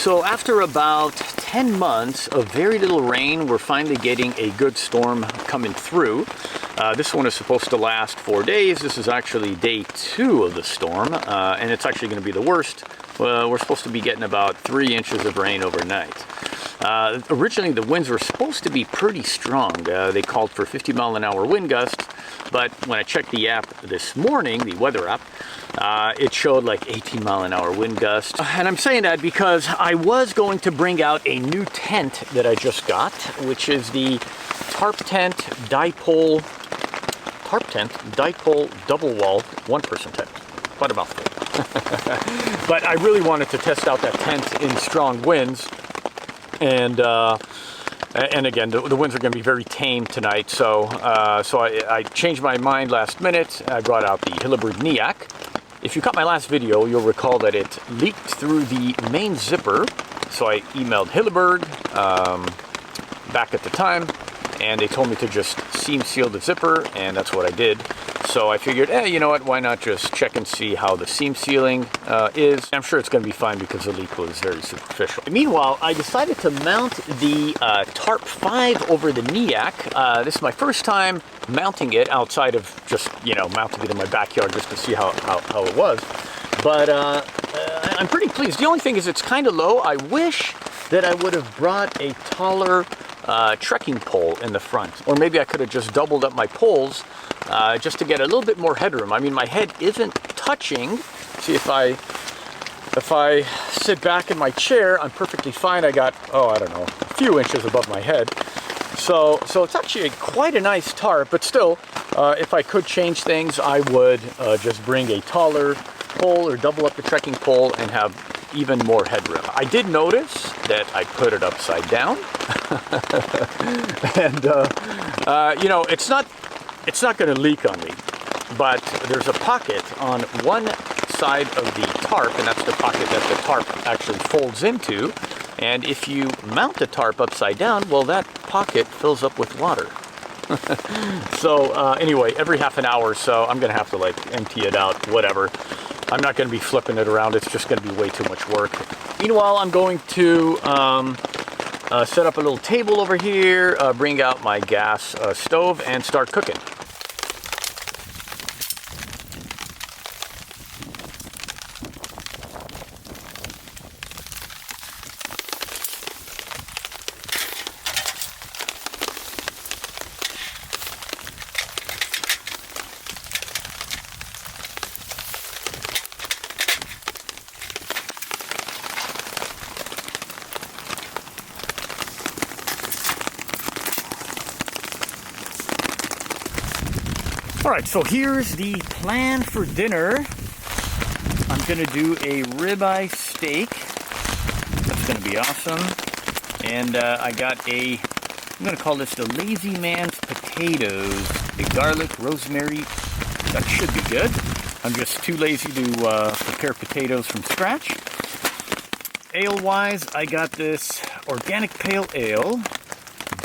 So after about 10 months of very little rain, we're finally getting a good storm coming through. This one is supposed to last 4 days. This is actually day 2 of the storm, and it's actually going to be the worst. We're supposed to be getting about 3 inches of rain overnight. Originally, the winds were supposed to be pretty strong. They called for 50-mile-an-hour wind gusts, but when I checked the app this morning, the weather app, it showed like 18-mile-an-hour wind gusts. And I'm saying that because I was going to bring out a new tent that I just got, which is the Tarp tent dipole double wall 1-person tent. Quite a mouthful. But I really wanted to test out that tent in strong winds. And again, the winds are going to be very tame tonight, so I changed my mind last minute. I brought out the Hilleberg Niak. If you caught my last video, you'll recall that it leaked through the main zipper, so I emailed Hilleberg back at the time, and they told me to just seam seal the zipper, and that's what I did. So I figured, you know what, why not just check and see how the seam sealing is. I'm sure it's going to be fine because the leak was very superficial. Meanwhile, I decided to mount the Tarp 5 over the Niak. This is my first time mounting it outside of just, mounting it in my backyard just to see how it was. But I'm pretty pleased. The only thing is it's kind of low. I wish that I would have brought a taller trekking pole in the front. Or maybe I could have just doubled up my poles just to get a little bit more headroom. I mean, my head isn't touching. See, if I sit back in my chair, I'm perfectly fine. I got, I don't know, a few inches above my head. So it's actually quite a nice tarp, but still, if I could change things, I would just bring a taller pole or double up the trekking pole and have even more headroom. I did notice that I put it upside down. And, it's not going to leak on me, but there's a pocket on one side of the tarp, and that's the pocket that the tarp actually folds into. And if you mount the tarp upside down, well, that pocket fills up with water. So anyway, every half an hour or so, I'm going to have to empty it out, whatever. I'm not going to be flipping it around. It's just going to be way too much work. Meanwhile, I'm going to set up a little table over here, bring out my gas stove, and start cooking. Alright, so here's the plan for dinner. I'm going to do a ribeye steak. That's going to be awesome. And I got I'm going to call this the Lazy Man's Potatoes. A garlic, rosemary. That should be good. I'm just too lazy to prepare potatoes from scratch. Ale-wise, I got this organic pale ale,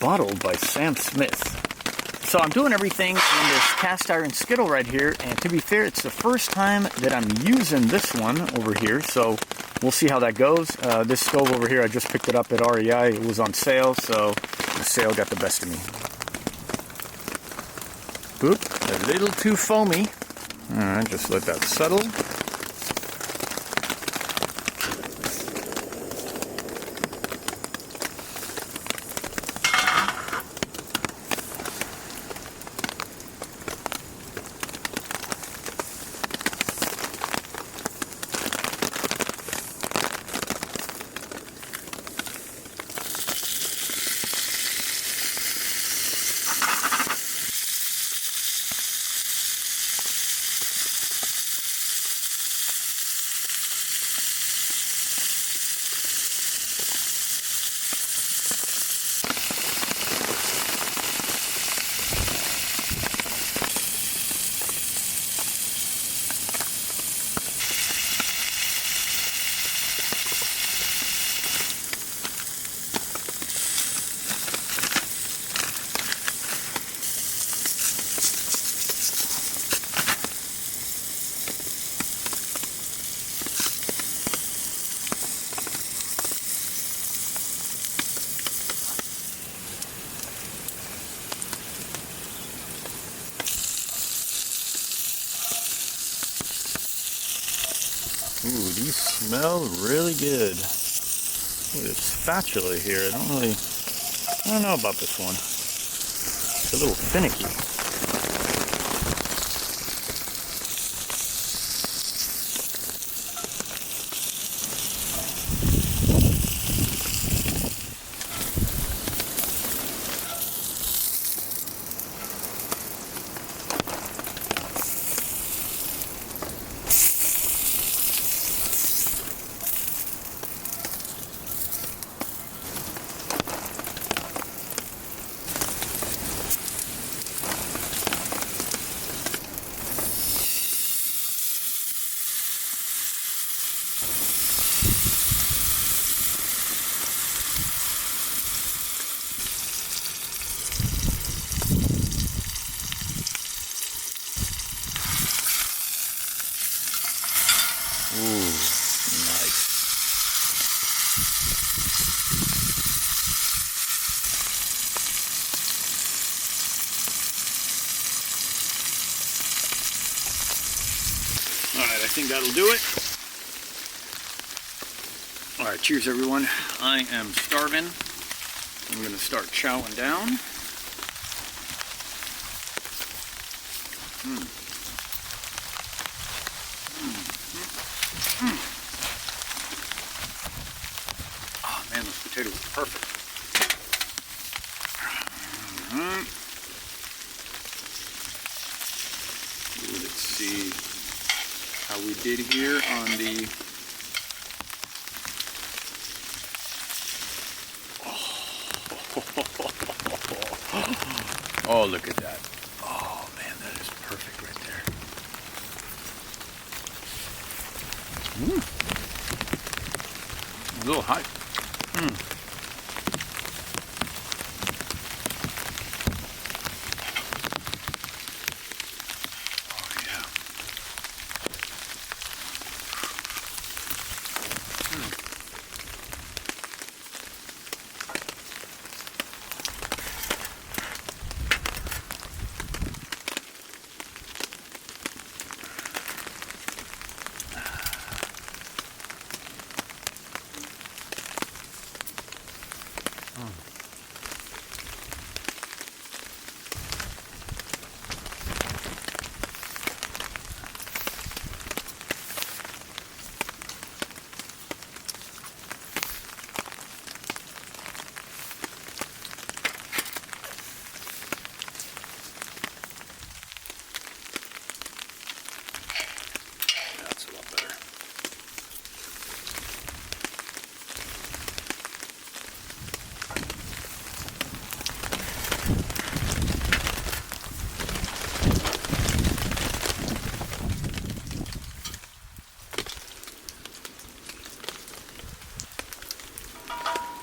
bottled by Sam Smith. So I'm doing everything in this cast iron skittle right here, and to be fair, it's the first time that I'm using this one over here, so we'll see how that goes. This stove over here, I just picked it up at REI. It was on sale, so the sale got the best of me. Oop, a little too foamy. Alright, just let that settle. Ooh, these smell really good. Look at this spatula here. I don't know about this one. It's a little finicky. Ooh, nice. All right, I think that'll do it. All right, cheers everyone. I am starving. I'm gonna start chowing down. Oh man, those potatoes are perfect. Let's see how we did here on the... Oh, look at that. Oh man, that is perfect right there. A little hot.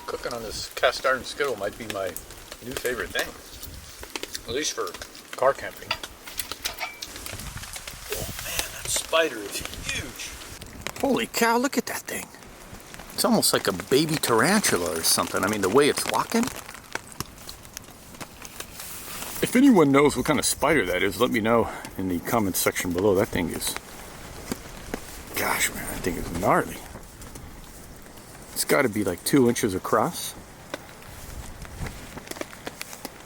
Cooking on this cast iron skittle might be my new favorite thing, at least for car camping. Oh man, that spider is huge. Holy cow, look at that thing. It's almost like a baby tarantula or something. I mean, the way it's walking. If anyone knows what kind of spider that is, let me know in the comments section below. That thing is, gosh man, that thing is gnarly. It's got to be like 2 inches across.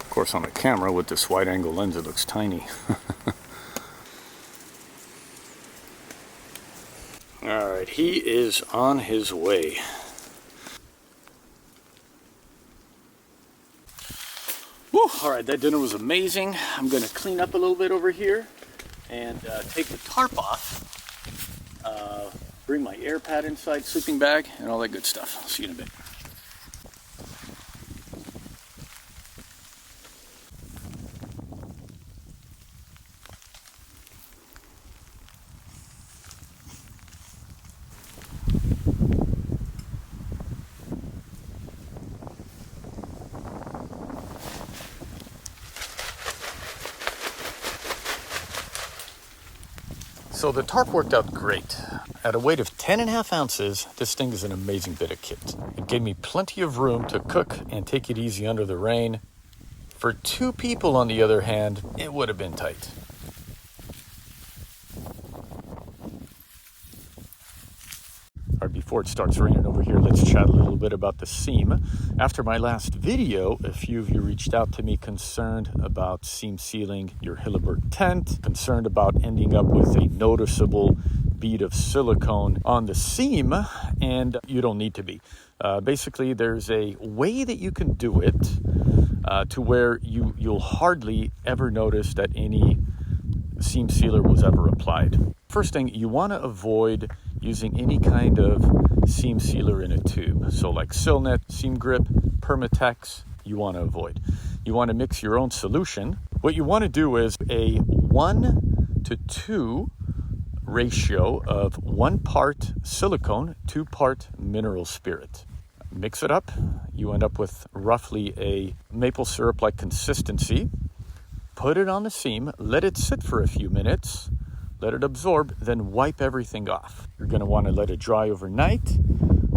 Of course, on a camera with this wide angle lens, it looks tiny. All right, he is on his way. Woo! All right, that dinner was amazing. I'm going to clean up a little bit over here and take the tarp off. Bring my air pad inside, sleeping bag, and all that good stuff. I'll see you in a bit. So the tarp worked out great. At a weight of 10.5 ounces, this thing is an amazing bit of kit. It gave me plenty of room to cook and take it easy under the rain. For 2 people, on the other hand, it would have been tight. right, before it starts raining over here, let's chat a little bit about the seam. After my last video, a few of you reached out to me concerned about seam sealing your Hilleberg tent, concerned about ending up with a noticeable bead of silicone on the seam, and you don't need to be. Basically, there's a way that you can do it to where you'll hardly ever notice that any seam sealer was ever applied. First thing, you want to avoid using any kind of seam sealer in a tube. So like Silnet, Seam Grip, Permatex, you want to avoid. You want to mix your own solution. What you want to do is a 1:2 ratio of 1 part silicone, 2 part mineral spirit. Mix it up. You end up with roughly a maple syrup-like consistency. Put it on the seam, let it sit for a few minutes, let it absorb, then wipe everything off. You're going to want to let it dry overnight,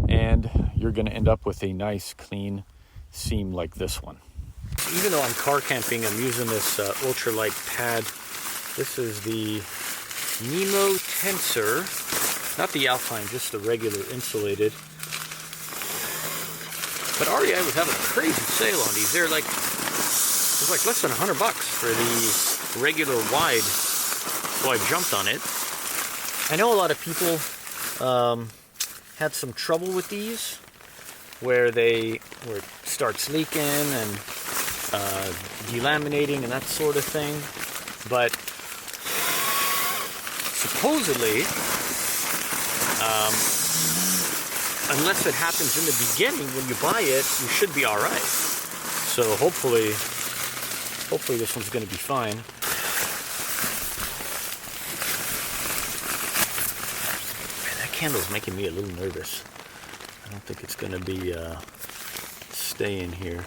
and you're going to end up with a nice clean seam like this one. Even though I'm car camping, I'm using this ultralight pad. This is the Nemo Tensor, not the Alpine, just the regular insulated. But REI was having a crazy sale on these. They're like, it was like less than $100 for the regular wide, so I jumped on it. I know a lot of people had some trouble with these, where it starts leaking and delaminating and that sort of thing. But supposedly, unless it happens in the beginning when you buy it, you should be all right. So hopefully this one's going to be fine. Man, that candle's making me a little nervous. I don't think it's going to be staying here.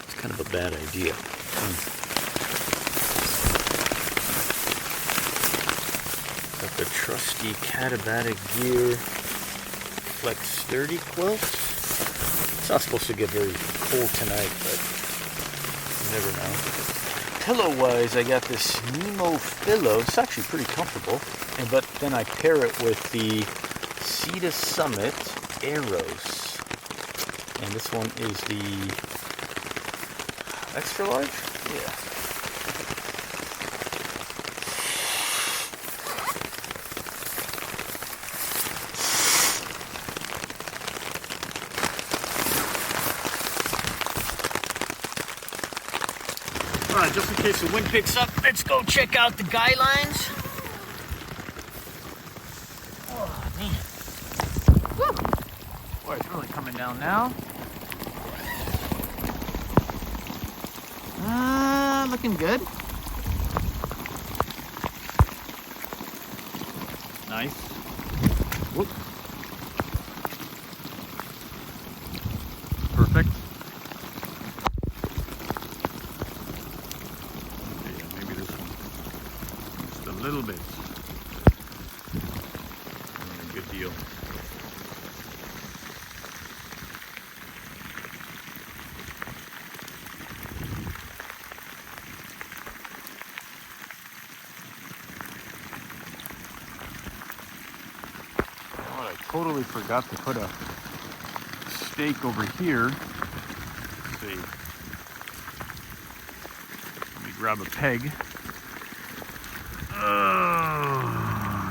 It's kind of a bad idea. Got the trusty Katabatic Gear Flex Sturdy quilt. It's not supposed to get very cold tonight, but you never know. Pillow-wise, I got this Nemo pillow. It's actually pretty comfortable. But then I pair it with the Cedar Summit Aeros. And this one is the extra large? Yeah. Alright, just in case the wind picks up, let's go check out the guy lines. Oh, man. Woo! Boy, it's really coming down now. Looking good. Nice. Whoop. Perfect. A little bit. Good deal. Oh, I totally forgot to put a stake over here. Let's see. Let me grab a peg.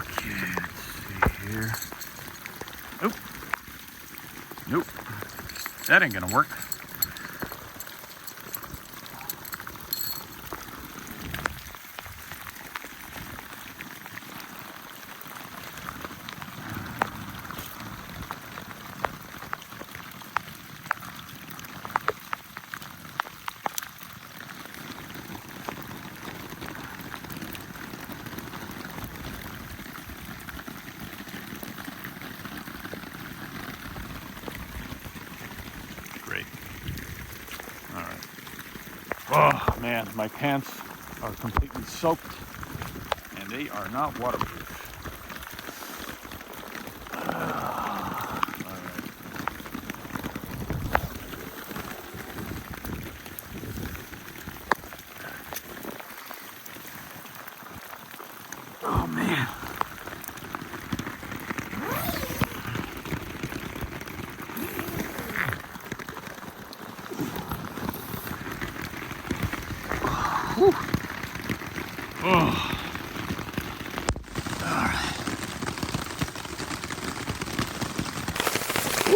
Okay, let's see here. Nope. Nope. That ain't gonna work. Oh man, my pants are completely soaked and they are not waterproof. Oh man.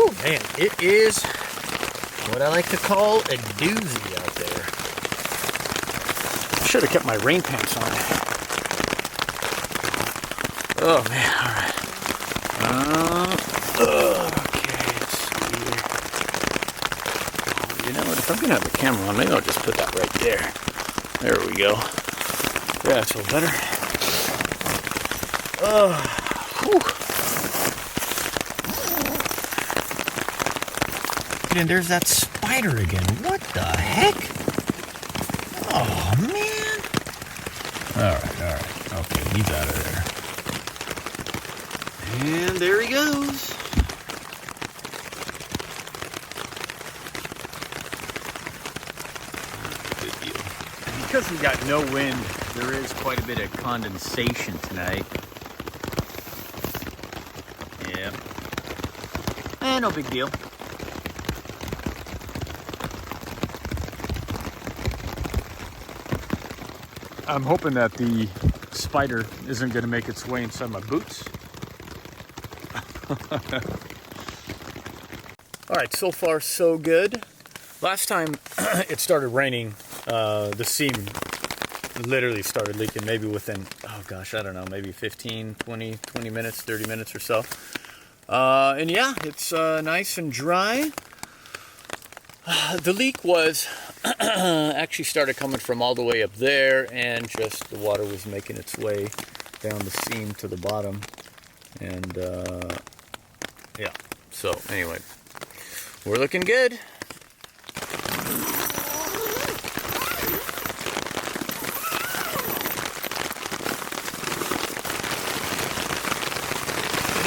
Woo, man, it is what I like to call a doozy out there. Should have kept my rain pants on. Oh man, alright. Okay, let's see here. You know what, if I'm gonna have the camera on, maybe I'll just put that right there. There we go. Yeah, that's a little better. Whew. And there's that spider again. What the heck? Oh, man. Alright. Okay, he's out of there. And there he goes. Good deal. Because we got no wind, there is quite a bit of condensation tonight. Yeah. No big deal. I'm hoping that the spider isn't going to make its way inside my boots. Alright, so far so good. Last time it started raining, the seam literally started leaking maybe within, oh gosh, I don't know, maybe 15, 20 minutes, 30 minutes or so. And yeah, it's nice and dry. The leak was actually started coming from all the way up there, and just the water was making its way down the seam to the bottom. And yeah, so anyway, we're looking good.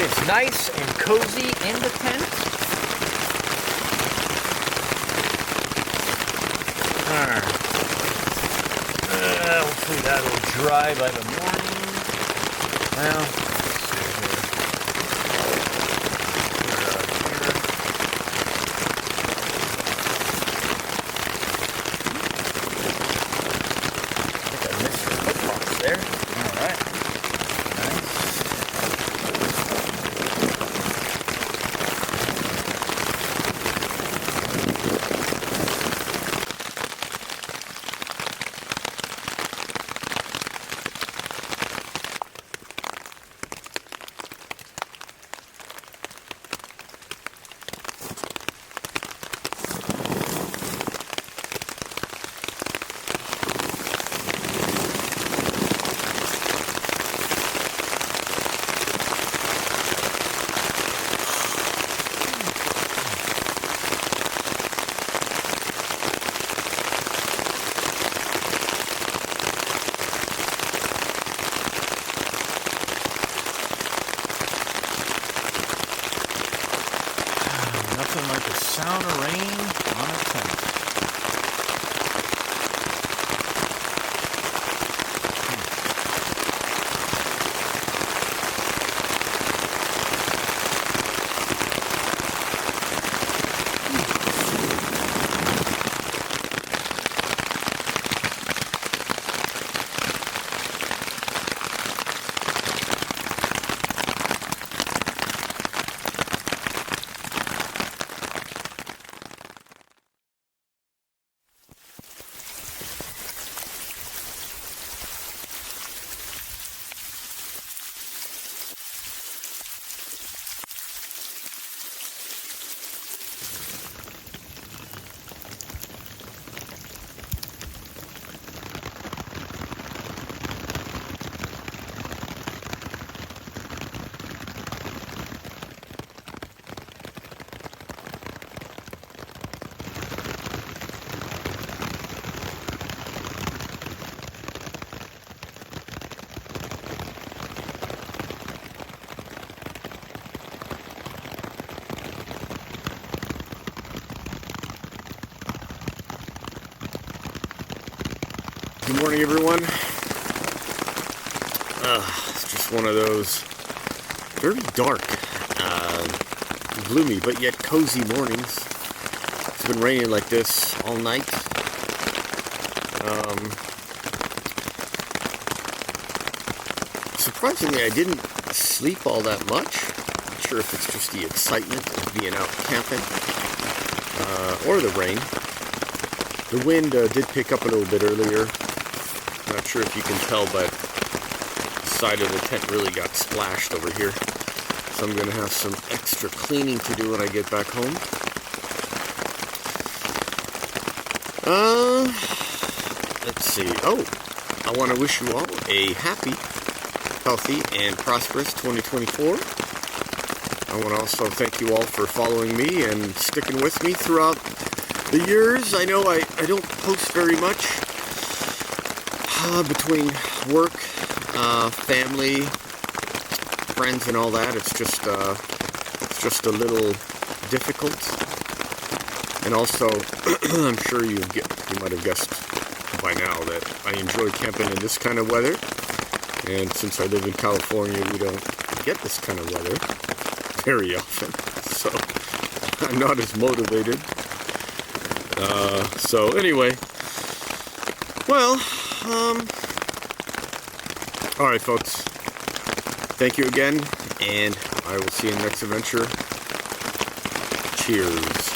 It's nice and cozy in the tent. Alright. Hopefully that'll dry by the morning. Well, I think I missed the footbox there. Alright. Nice. Nothing like the sound of rain on a tent. Good morning, everyone. It's just one of those very dark, gloomy, but yet cozy mornings. It's been raining like this all night. Surprisingly, I didn't sleep all that much, which sure if it's just the excitement of being out camping or the rain. The wind did pick up a little bit earlier. Not sure if you can tell, but the side of the tent really got splashed over here. So I'm going to have some extra cleaning to do when I get back home. Let's see. Oh, I want to wish you all a happy, healthy, and prosperous 2024. I want to also thank you all for following me and sticking with me throughout the years. I know I don't post very much between work, family, friends, and all that. It's just a little difficult. And also, I'm sure you might have guessed by now that I enjoy camping in this kind of weather. And since I live in California, we don't get this kind of weather very often. So I'm not as motivated. So anyway, well, all right, folks. Thank you again, and I will see you in the next adventure. Cheers.